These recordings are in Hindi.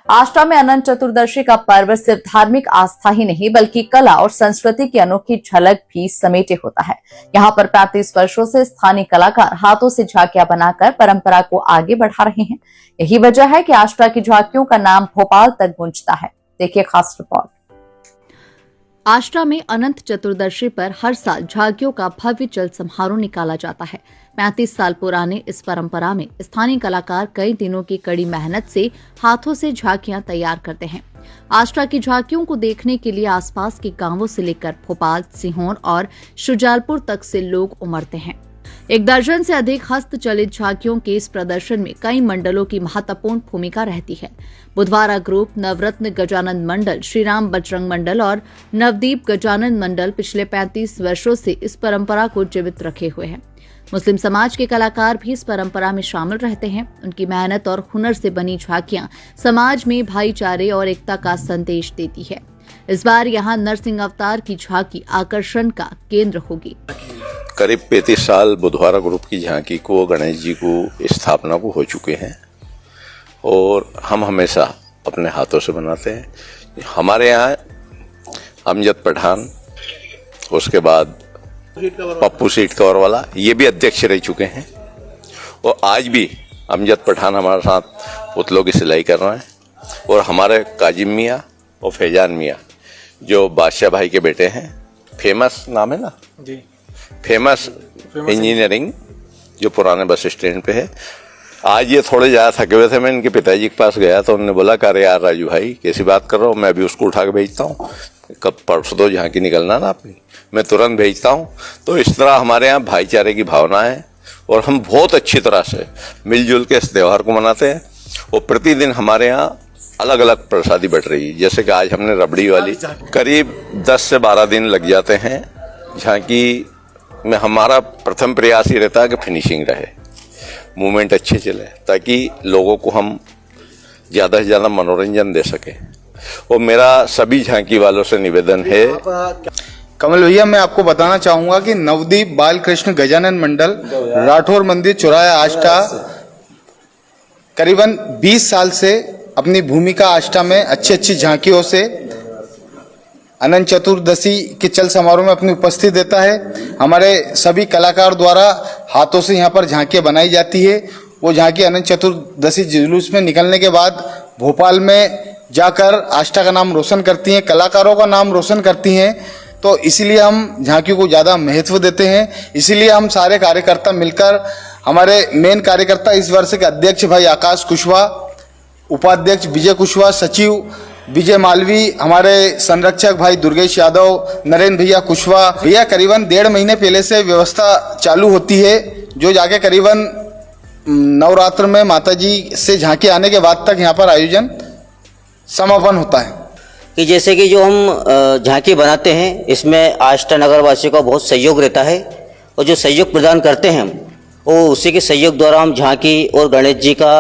आष्टा में अनंत चतुर्दशी का पर्व सिर्फ धार्मिक आस्था ही नहीं बल्कि कला और संस्कृति की अनोखी झलक भी समेटे होता है। यहाँ पर 35 वर्षों से स्थानीय कलाकार हाथों से झांकियां बनाकर परंपरा को आगे बढ़ा रहे हैं। यही वजह है कि आष्टा की झांकियों का नाम भोपाल तक गूंजता है। देखिए खास रिपोर्ट। आष्टा में अनंत चतुर्दशी पर हर साल झांकियों का भव्य चल समारोह निकाला जाता है। 35 साल पुराने इस परंपरा में स्थानीय कलाकार कई दिनों की कड़ी मेहनत से हाथों से झांकियां तैयार करते हैं। आष्टा की झांकियों को देखने के लिए आसपास के गांवों से लेकर भोपाल, सीहोर और शुजालपुर तक से लोग उमड़ते हैं। 1 दर्जन से अधिक हस्तचलित झांकियों के इस प्रदर्शन में कई मंडलों की महत्वपूर्ण भूमिका रहती है। बुधवारा ग्रुप, नवरत्न गजानन मंडल, श्रीराम बजरंग मंडल और नवदीप गजानन मंडल पिछले 35 वर्षों से इस परंपरा को जीवित रखे हुए हैं। मुस्लिम समाज के कलाकार भी इस परंपरा में शामिल रहते हैं। उनकी मेहनत और हुनर से बनी झांकियां समाज में भाईचारे और एकता का संदेश देती है। इस बार यहाँ नरसिंह अवतार की झांकी आकर्षण का केंद्र होगी। करीब 35 साल बुधवारा ग्रुप की झांकी को, गणेश जी को स्थापना को हो चुके हैं और हम हमेशा अपने हाथों से बनाते हैं। हमारे यहाँ अमजद पठान, उसके बाद पप्पू सीट कवर वाला, ये भी अध्यक्ष रह चुके हैं और आज भी अमजद पठान हमारे साथ पुतलों की सिलाई कर रहे हैं। और हमारे काजिम मियाँ और फैजान मियाँ जो बादशाह भाई के बेटे हैं, फेमस नाम है ना जी, फेमस इंजीनियरिंग जो पुराने बस स्टैंड पे है। आज ये थोड़े ज़्यादा थके हुए थे, मैं इनके पिताजी के पास गया तो उन्होंने बोला अरे यार राजू भाई कैसी बात कर रहा हूँ, मैं अभी उसको उठा के भेजता हूँ, कब परसों तो झांकी निकलना ना अपनी, मैं तुरंत भेजता हूँ। तो इस तरह हमारे यहाँ भाईचारे की भावना है और हम बहुत अच्छी तरह से मिलजुल के इस त्यौहार को मनाते हैं। और प्रतिदिन हमारे यहाँ अलग अलग प्रसादी बढ़ रही है। जैसे कि आज हमने रबड़ी वाली, करीब 10 से 12 दिन लग जाते हैं। झांकी में हमारा प्रथम प्रयास ये रहता है कि फिनिशिंग रहे, मूवमेंट अच्छे चले, ताकि लोगों को हम ज़्यादा से ज़्यादा मनोरंजन दे सकें। और मेरा सभी झांकी वालों से निवेदन है। कमल भैया, मैं आपको बताना चाहूंगा कि नवदीप बालकृष्ण गजानन मंडल, राठौर मंदिर, चौराया, आष्टा, करीबन 20 साल से अपनी भूमिका आष्टा में अच्छी झांकियों से अनंत चतुर्दशी के चल समारोह में अपनी उपस्थिति देता है। हमारे सभी कलाकार द्वारा हाथों से यहाँ पर झांकियाँ बनाई जाती है। वो झांकी अनंत चतुर्दशी जुलूस में निकलने के बाद भोपाल में जाकर आष्टा का नाम रोशन करती हैं, कलाकारों का नाम रोशन करती हैं। तो इसीलिए हम झांकी को ज़्यादा महत्व देते हैं। इसीलिए हम सारे कार्यकर्ता मिलकर, हमारे मेन कार्यकर्ता इस वर्ष के अध्यक्ष भाई आकाश कुशवाहा, उपाध्यक्ष विजय कुशवाहा, सचिव विजय मालवी, हमारे संरक्षक भाई दुर्गेश यादव, नरेंद्र भैया कुशवाहा भैया, करीबन 1.5 महीने पहले से व्यवस्था चालू होती है, जो जाके करीबन नवरात्र में माताजी से झांकी आने के बाद तक यहाँ पर आयोजन समापन होता है। कि जैसे कि जो हम झांकी बनाते हैं, इसमें आष्टा नगर वासियों का बहुत सहयोग रहता है और जो सहयोग प्रदान करते हैं हम, वो उसी के सहयोग द्वारा हम झांकी और गणेश जी का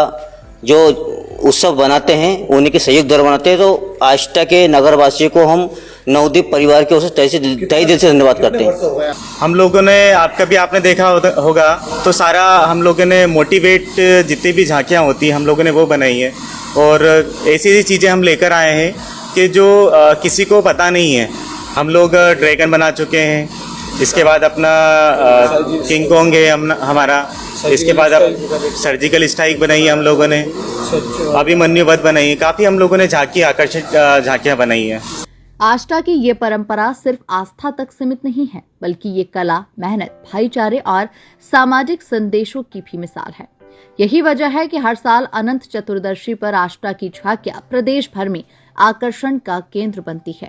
जो उत्सव बनाते हैं, उन्हीं के सहयोग द्वारा बनाते हैं। तो आष्टा के नगर वासियों को हम नवदीप परिवार की ओर से तहे दिल से धन्यवाद करते हैं। हम लोगों ने, आपने देखा होगा तो सारा हम लोगों ने मोटिवेट, जितनी भी झांकियाँ होती हैं हम लोगों ने वो बनाई है। और ऐसी चीज़ें हम लेकर आए हैं कि जो किसी को पता नहीं है। हम लोग ड्रैगन बना चुके हैं, इसके बाद अपना किंग कॉन्ग है हमारा, इसके बाद अब सर्जिकल स्ट्राइक बनाई है हम लोगों ने, अभी मन्युवत बनाई है। काफ़ी हम लोगों ने आकर्षित झांकियाँ बनाई हैं। आष्टा की ये परंपरा सिर्फ आस्था तक सीमित नहीं है बल्कि ये कला, मेहनत, भाईचारे और सामाजिक संदेशों की भी मिसाल है। यही वजह है कि हर साल अनंत चतुर्दशी पर आष्टा की झांकियां प्रदेश भर में आकर्षण का केंद्र बनती है।